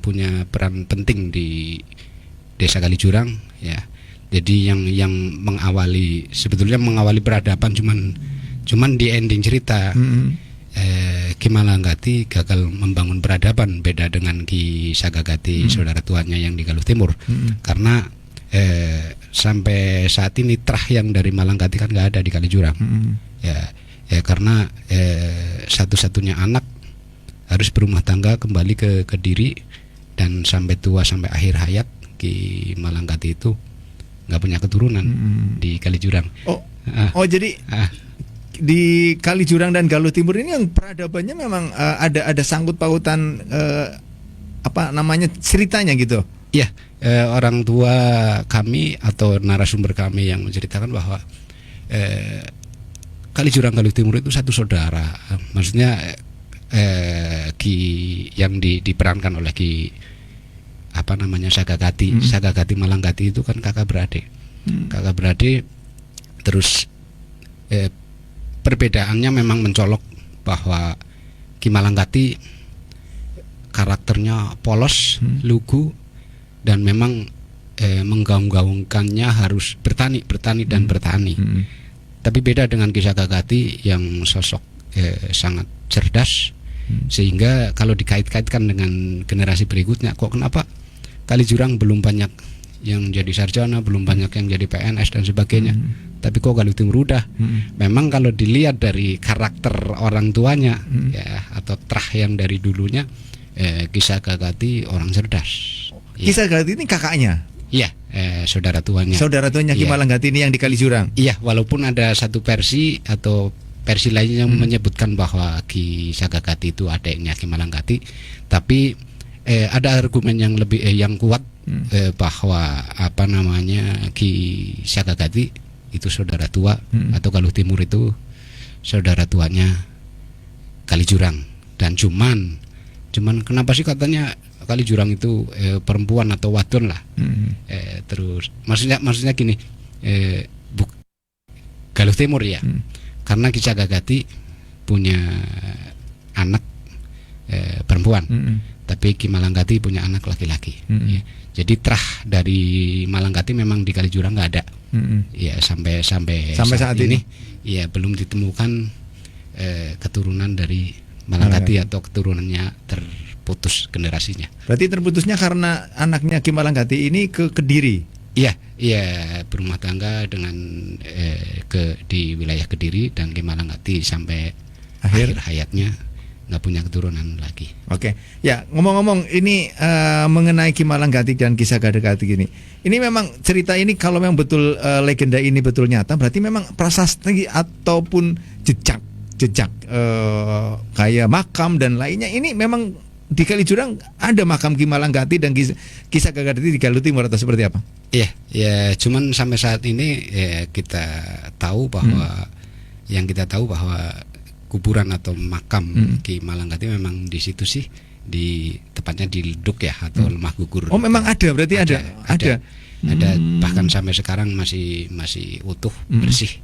punya peran penting di Desa Kalijurang ya. Jadi yang mengawali, sebetulnya mengawali peradaban cuman di ending cerita Ki Malanggati gagal membangun peradaban, beda dengan Ki Sagagati saudara tuanya yang di Galuh Timur. Karena sampai saat ini trah yang dari Malanggati kan nggak ada di Kalijurang. Ya karena satu-satunya anak harus berumah tangga kembali ke Kediri, dan sampai tua, sampai akhir hayat Ki Malanggati itu nggak punya keturunan di Kalijurang. Jadi di Kalijurang dan Galuh Timur ini yang peradabannya memang ada sangkut pautan ceritanya gitu. Iya, orang tua kami atau narasumber kami yang menceritakan bahwa Kalijurang Galuh Timur itu satu saudara. Maksudnya yang diperankan oleh Ki Sagagati. Sagagati Malanggati itu kan kakak beradik. Kakak beradik. Terus perbedaannya memang mencolok bahwa Ki Malanggati karakternya polos, lugu, dan memang menggaung-gaungkannya harus bertani dan bertani. Tapi beda dengan Ki Sagagati yang sosok sangat cerdas, sehingga kalau dikait-kaitkan dengan generasi berikutnya, kok kenapa Kalijurang belum banyak yang jadi sarjana, belum banyak yang jadi PNS dan sebagainya, tapi kok Galuh Timur udah. Memang kalau dilihat dari karakter orang tuanya ya, atau trah yang dari dulunya, Ki Sagagati orang cerdas. Ki Sagagati ini kakaknya? Iya, saudara tuanya. Saudara tuanya Ki Malanggati ini yang di Kalijurang. Iya, walaupun ada satu versi atau versi lainnya yang menyebutkan bahwa Ki Sagagati itu adiknya Ki Malanggati, tapi ada argumen yang lebih yang kuat bahwa Ki Sagagati itu saudara tua atau Galuh Timur itu saudara tuanya Kalijurang. Dan cuman kenapa sih katanya Kalijurang itu perempuan atau wadon lah. Terus maksudnya gini, Galuh Timur ya. Karena Ki Sagagati punya anak perempuan, tapi Ki Malanggati punya anak laki-laki. Ya. Jadi trah dari Malanggati memang di Kalijurang nggak ada. Ya sampai saat ini ya belum ditemukan keturunan dari Malanggati atau keturunannya terputus generasinya. Berarti terputusnya karena anaknya Ki Malanggati ini ke Kediri. Iya, berumah tangga dengan di wilayah Kediri, dan Ki Malanggati sampai akhir hayatnya nggak punya keturunan lagi. Oke, ya ngomong-ngomong ini mengenai Ki Malanggati dan Ki Sagagati ini memang cerita ini kalau memang betul legenda ini betul nyata, berarti memang prasasti ataupun jejak kayak makam dan lainnya ini memang di Kalijurang ada makam Ki Malanggati dan Ki Sagagati di Galuh Timur atau seperti apa? Iya, cuman sampai saat ini kita tahu bahwa kuburan atau makam Ki Malanggati memang di situ sih, tepatnya di Leduk ya, atau Lemah Gugur. Oh, memang ada, berarti ada. Bahkan sampai sekarang masih utuh, bersih.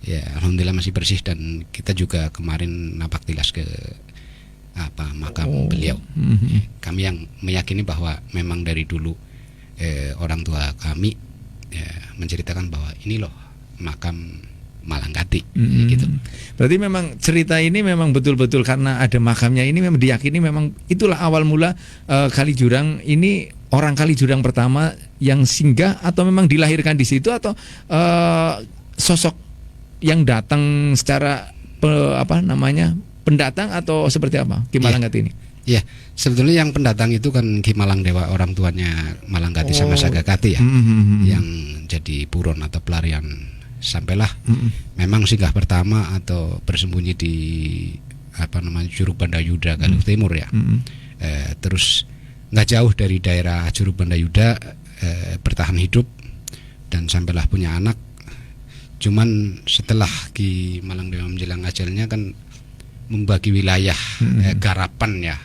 Ya, alhamdulillah masih bersih, dan kita juga kemarin napak tilas ke makam beliau. Kami yang meyakini bahwa memang dari dulu orang tua kami menceritakan bahwa ini loh makam Malanggati gitu. Berarti memang cerita ini memang betul-betul karena ada makamnya ini memang diyakini memang itulah awal mula Kalijurang ini, orang Kalijurang pertama yang singgah, atau memang dilahirkan di situ, atau sosok yang datang secara pendatang atau seperti apa Ki Malanggati ini? Iya, sebetulnya yang pendatang itu kan Ki Malangdewa, orang tuanya Malanggati sama Sagagati ya, yang jadi buron atau pelarian. Sampailah memang singgah pertama atau bersembunyi di Curug Bandayuda Galuh Timur ya. Terus nggak jauh dari daerah Curug Bandayuda bertahan hidup dan sampailah punya anak. Cuman setelah Ki Malangdewa menjelang ajalnya kan membagi wilayah garapan ya.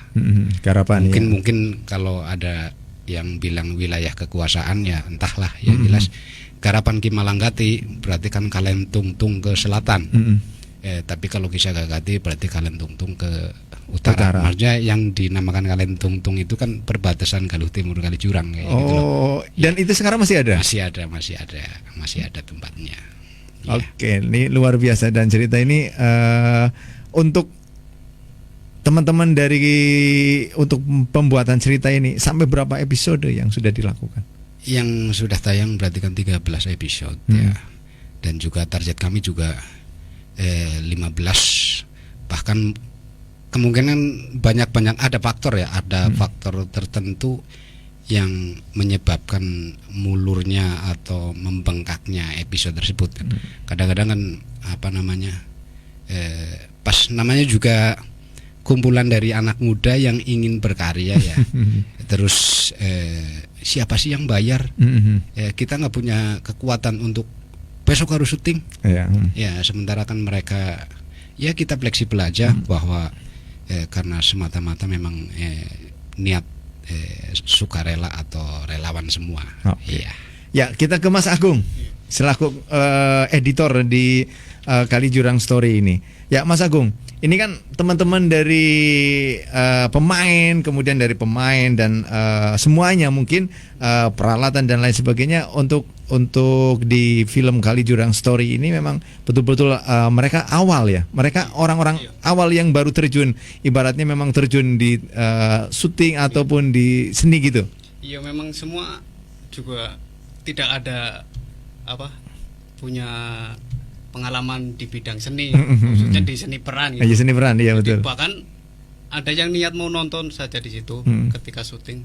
Garapan. Mungkin kalau ada yang bilang wilayah kekuasaan ya entahlah, yang jelas garapan Ki Malanggati berarti kan Kalentung ke selatan. Tapi kalau Kisah Gagati berarti Kalen Tungtung ke utara. Utara. Maksudnya yang dinamakan Kalen Tungtung itu kan perbatasan Galuh Timur Kali Jurang kayak gitu loh. Oh, dan itu sekarang masih ada? Masih ada tempatnya. Oke, ini luar biasa, dan cerita ini untuk teman-teman untuk pembuatan cerita ini sampai berapa episode yang sudah dilakukan? Yang sudah tayang berarti kan 13 episode ya. Dan juga target kami juga 15, bahkan kemungkinan banyak ada faktor ya, ada faktor tertentu yang menyebabkan mulurnya atau membengkaknya episode tersebut kan. Kadang-kadang kan pas namanya juga kumpulan dari anak muda yang ingin berkarya ya. Terus siapa sih yang bayar? Kita nggak punya kekuatan untuk besok harus syuting. Ya, sementara kan mereka ya kita fleksibel aja bahwa karena semata-mata memang niat sukarela atau relawan semua. Iya. Ya, kita ke Mas Agung selaku editor di Kali Jurang Story ini. Ya, Mas Agung, ini kan teman-teman dari pemain, kemudian dari pemain dan semuanya mungkin peralatan dan lain sebagainya untuk di film Kali Jurang Story ini memang betul-betul mereka awal ya. Mereka orang-orang awal yang baru terjun, ibaratnya memang terjun di syuting ataupun di seni gitu. Iya, memang semua juga tidak ada punya pengalaman di bidang seni, khususnya di seni peran gitu. Seni peran, iya betul. Bahkan ada yang niat mau nonton saja di situ ketika syuting,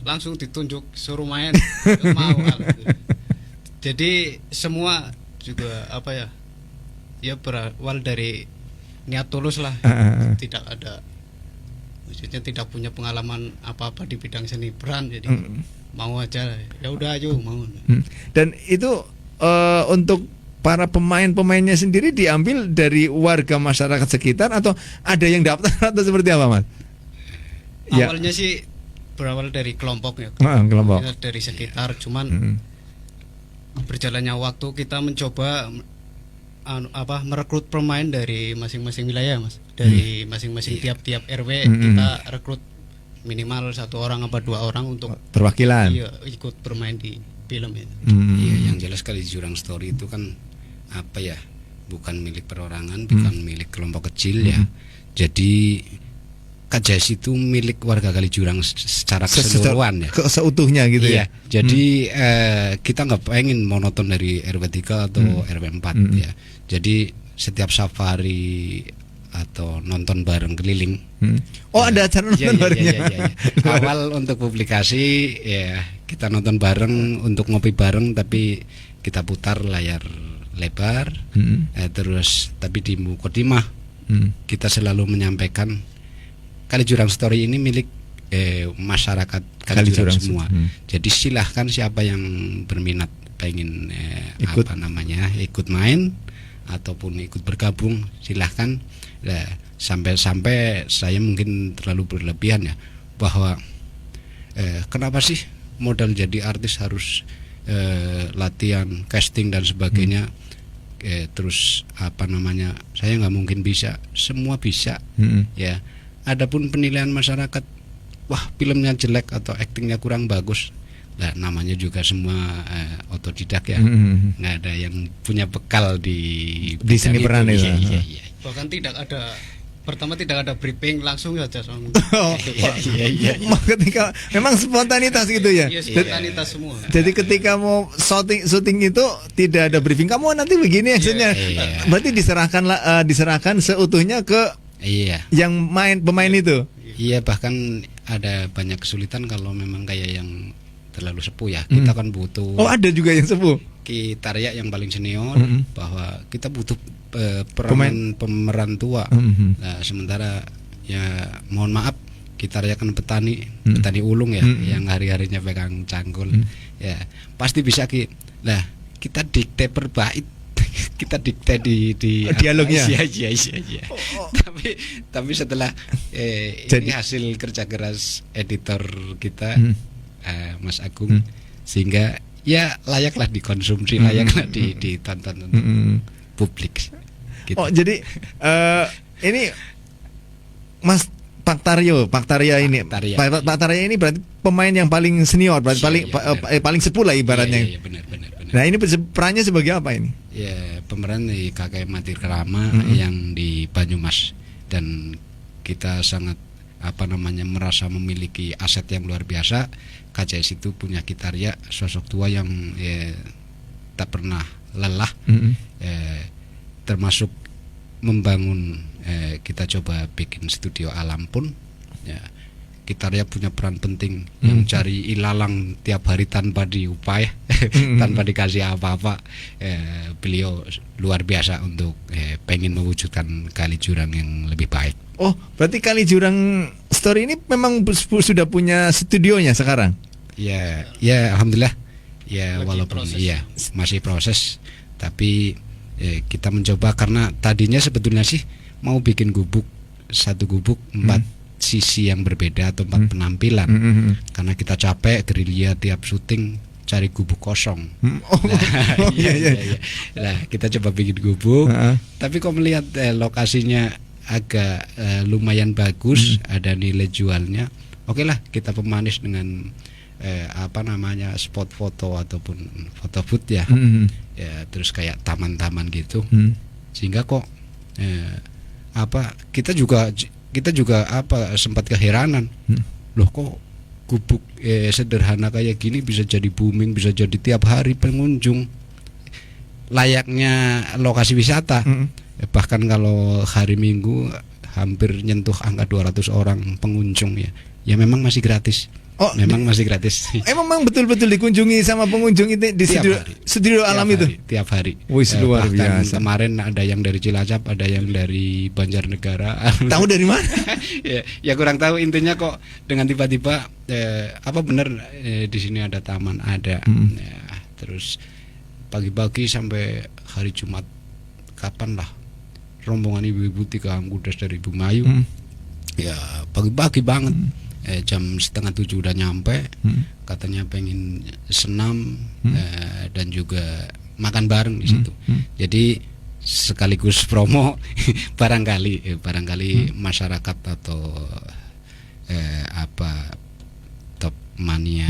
langsung ditunjuk suruh main, mau. Jadi semua juga ya berawal dari niat tulus lah, tidak ada, maksudnya tidak punya pengalaman apa-apa di bidang seni peran, jadi mau aja, ya udah ayo mau. Dan itu untuk para pemainnya sendiri diambil dari warga masyarakat sekitar atau ada yang daftar atau seperti apa, Mas? Awalnya sih berawal dari kelompok ya. Kelompok. Dari sekitar, cuman berjalannya waktu kita mencoba merekrut pemain dari masing-masing wilayah, Mas. Dari masing-masing tiap-tiap RW kita rekrut minimal 1 orang apa 2 orang untuk perwakilan. Iya, ikut bermain di film itu. Iya, yang jelas Kali Jurang Story itu kan bukan milik perorangan, bukan milik kelompok kecil ya. Jadi Kajais itu milik warga Kali Jurang secara keseluruhan ya. Seutuhnya gitu ya. Jadi kita nggak pengen monoton dari RW 3 atau RW 4 ya. Jadi setiap safari atau nonton bareng keliling. Ada acara nonton barengnya. Awal untuk publikasi ya kita nonton bareng, untuk ngopi bareng, tapi kita putar layar lebar. Terus tapi di Mukodimah kita selalu menyampaikan Kali Jurang Story ini milik masyarakat Kali Jurang semua. Jadi silahkan siapa yang berminat pengen ikut main ataupun ikut bergabung, silahkan. Sampai saya mungkin terlalu berlebihan ya, bahwa kenapa sih modal jadi artis harus latihan, casting dan sebagainya. Terus saya nggak mungkin bisa, semua bisa ya. Adapun penilaian masyarakat, wah filmnya jelek atau aktingnya kurang bagus, namanya juga semua otodidak ya, nggak ada yang punya bekal di seni peran itu. Iya. Bahkan tidak ada briefing, langsung saja. Iya. Ketika memang spontanitas gitu ya. Iya, spontanitas semua. Jadi ketika mau syuting itu tidak ada briefing. Kamu nanti begini maksudnya. Berarti diserahkan seutuhnya ke yang pemain itu. Iya, bahkan ada banyak kesulitan kalau memang kayak yang terlalu sepuh ya. Kita kan butuh. Oh, ada juga yang sepuh. Tarya yang paling senior, bahwa kita butuh pemeran tua. Nah, sementara ya mohon maaf, kita kan petani ulung ya, yang hari-harinya pegang cangkul. Ya pasti bisa kita dikte per bait, kita dikte di dialognya. Iya. Tapi setelah ini hasil kerja keras editor kita, Mas Agung, sehingga ya layaklah dikonsumsi, layaklah ditonton publik. gitu. Oh, jadi ini Mas Pak Tarya ini. Tarya. Pak Tarya ini berarti pemain yang paling senior, berarti paling sepuh lah ibaratnya. Iya, benar. Nah, ini perannya sebagai apa ini? Ya, pemeran di KKM Mati Kerama yang di Banyumas, dan kita sangat merasa memiliki aset yang luar biasa. KJS itu punya Kitarya, sosok tua yang tak pernah lelah, termasuk membangun. Kita coba bikin studio alam pun, ya, Kitarya punya peran penting yang cari ilalang tiap hari tanpa diupaya, tanpa dikasih apa-apa. Beliau luar biasa untuk pengen mewujudkan Kali Jurang yang lebih baik. Oh, berarti Kali Jurang Story ini memang sudah punya studionya sekarang? Ya, alhamdulillah. Ya, walaupun masih proses, tapi kita mencoba, karena tadinya sebetulnya sih mau bikin satu gubuk 4 sisi yang berbeda atau 4 penampilan, karena kita capek gerilya tiap syuting cari gubuk kosong. Nah, kita coba bikin gubuk, tapi kok melihat lokasinya agak lumayan bagus, ada nilai jualnya. Oke lah, kita pemanis dengan spot foto ataupun foto booth ya, terus kayak taman-taman gitu, sehingga kok kita juga sempat keheranan, loh kok gubuk sederhana kayak gini bisa jadi booming, bisa jadi tiap hari pengunjung, layaknya lokasi wisata. Bahkan kalau hari Minggu hampir nyentuh angka 200 orang pengunjung ya memang masih gratis. Oh, memang masih gratis. Emang betul-betul dikunjungi sama pengunjung itu di studio alam itu? Tiap hari. Wih, luar biasa. Kemarin ada yang dari Cilacap, ada yang dari Banjarnegara. Tahu dari mana? ya kurang tahu, intinya kok dengan tiba-tiba benar di sini ada taman, ada. Terus pagi-pagi sampai hari Jumat, kapan lah rombongan ibu-ibu 3 kudas dari Bumayu. Ya pagi-pagi banget. Jam 6:30 udah nyampe, katanya pengen senam dan juga makan bareng di situ. Jadi sekaligus promo barangkali masyarakat atau top mania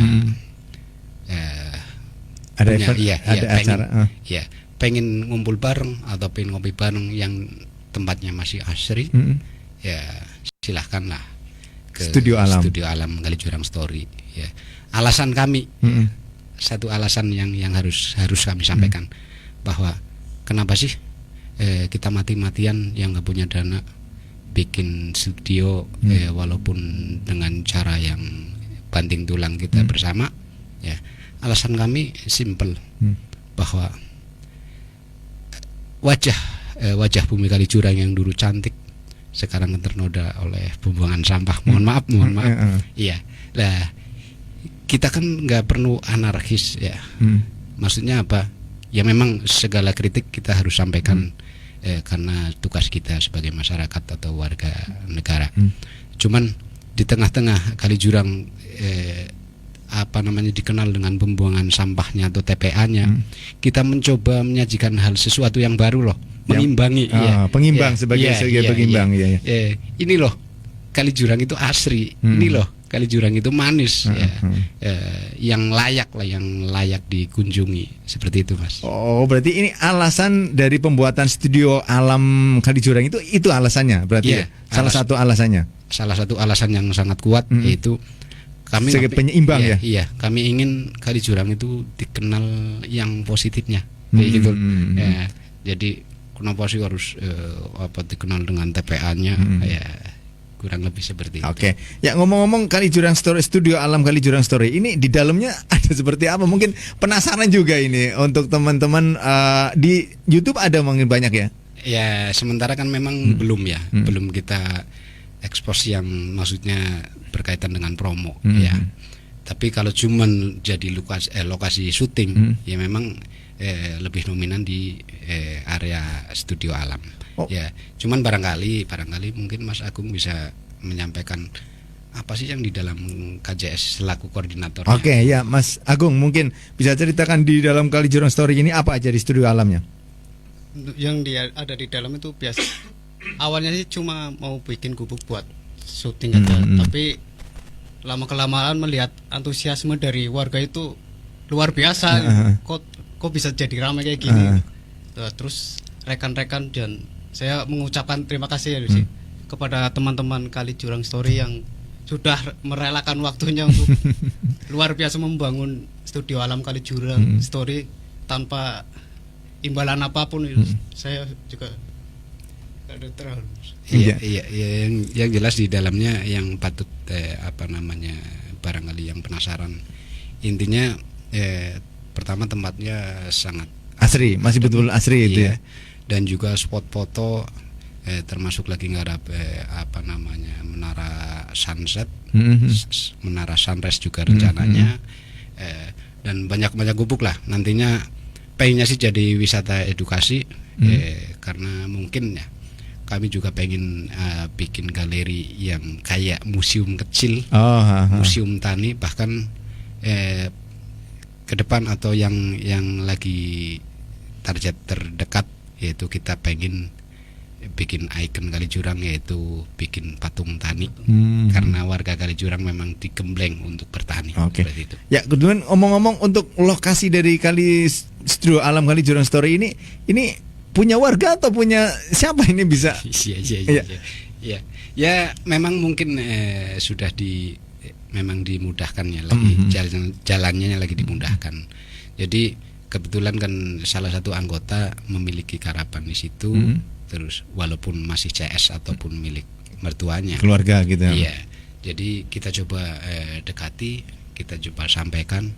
ada event, ada acara, pengen ngumpul bareng atau pengen ngopi bareng yang tempatnya masih asri, ya silahkan lah ke Studio Alam Kali Jurang Story. Ya. Alasan kami, satu alasan yang harus kami sampaikan, bahwa kenapa sih kita mati-matian yang nggak punya dana bikin studio, walaupun dengan cara yang banting tulang kita bersama. Ya, alasan kami simple, bahwa wajah bumi Kali Jurang yang dulu cantik sekarang ternoda oleh pembuangan sampah. Mohon maaf. Iya. Lah, kita kan nggak perlu anarkis ya. Maksudnya apa? Ya memang segala kritik kita harus sampaikan karena tugas kita sebagai masyarakat atau warga negara. Cuman di tengah-tengah Kali Jurang dikenal dengan pembuangan sampahnya atau TPA-nya, kita mencoba menyajikan sesuatu yang baru loh. Mengimbangi, pengimbang sebagai pengimbang. Ini loh Kali Jurang itu asri, ini loh Kali Jurang itu manis, yang layak dikunjungi, seperti itu, Mas. Oh, berarti ini alasan dari pembuatan studio alam Kali Jurang itu alasannya, berarti salah satu alasannya. Salah satu alasan yang sangat kuat yaitu kami sebagai penyeimbang ya. Iya, kami ingin Kali Jurang itu dikenal yang positifnya, kayak gitu. Ya, jadi kenapa sih harus dikenal dengan TPA-nya? Ya kurang lebih seperti itu. Oke. Ya, ngomong-ngomong Kali Jurang Story, studio alam Kali Jurang Story ini di dalamnya ada seperti apa? Mungkin penasaran juga ini untuk teman-teman di YouTube ada mungkin banyak ya? Ya, sementara kan memang belum ya. Belum kita ekspos yang maksudnya berkaitan dengan promo ya. Tapi kalau cuman jadi lokasi syuting, ya memang lebih dominan di area studio alam. Ya, cuman barangkali mungkin Mas Agung bisa menyampaikan apa sih yang di dalam KJS selaku koordinator. Oke, ya Mas Agung mungkin bisa ceritakan di dalam Kali Jurang Story ini apa aja di studio alamnya? yang dia ada di dalam itu biasa. Awalnya sih cuma mau bikin gubuk buat syuting aja, tapi lama kelamaan melihat antusiasme dari warga itu luar biasa. Kok bisa jadi ramai kayak gini. Terus rekan-rekan dan saya mengucapkan terima kasih ya sih kepada teman-teman Kali Jurang Story yang sudah merelakan waktunya untuk luar biasa membangun studio alam Kali Jurang Story tanpa imbalan apapun. Saya juga gak ada terlalu. Iya, yang jelas di dalamnya yang patut barangkali yang penasaran. Intinya pertama tempatnya sangat asri, masih betul asri itu ya. Dan juga spot foto termasuk lagi ngarap menara sunset, menara sunrise juga rencananya, dan banyak gubuk lah nantinya. Pengennya sih jadi wisata edukasi, karena mungkin ya kami juga pengen bikin galeri yang kayak museum kecil, museum tani, bahkan ke depan atau yang lagi target terdekat yaitu kita pengen bikin ikon Kali Jurang, yaitu bikin patung tani, karena warga Kali Jurang memang digembleng untuk bertani. Seperti itu. Ya, kemudian omong-omong untuk lokasi dari studio alam Kali Jurang Story ini punya warga atau punya siapa ini bisa? Iya. Ya memang mungkin sudah memang dimudahkan ya, lagi jalannya lagi dimudahkan. Jadi kebetulan kan salah satu anggota memiliki karapan di situ. Terus walaupun masih CS ataupun milik mertuanya, keluarga gitu. Iya. Jadi kita coba dekati, kita coba sampaikan,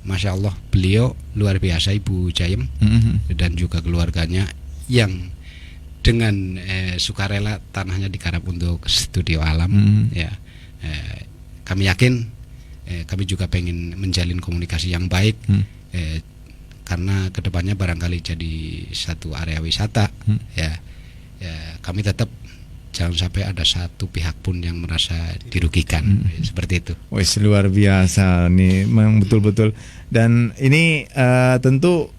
Masya Allah beliau luar biasa, Ibu Jayem dan juga keluarganya yang dengan sukarela tanahnya digarap untuk studio alam. Ya, kami yakin kami juga pengen menjalin komunikasi yang baik. Karena kedepannya barangkali jadi satu area wisata, ya kami tetap jangan sampai ada satu pihak pun yang merasa dirugikan, seperti itu. Wes, luar biasa nih, memang betul-betul. Dan ini tentu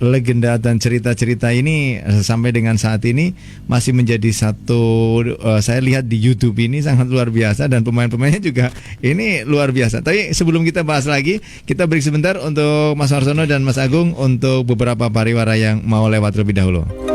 legenda dan cerita-cerita ini sampai dengan saat ini masih menjadi satu, saya lihat di YouTube ini sangat luar biasa, dan pemain-pemainnya juga ini luar biasa. Tapi sebelum kita bahas lagi, kita break sebentar untuk Mas Warsono dan Mas Agung untuk beberapa pariwara yang mau lewat terlebih dahulu.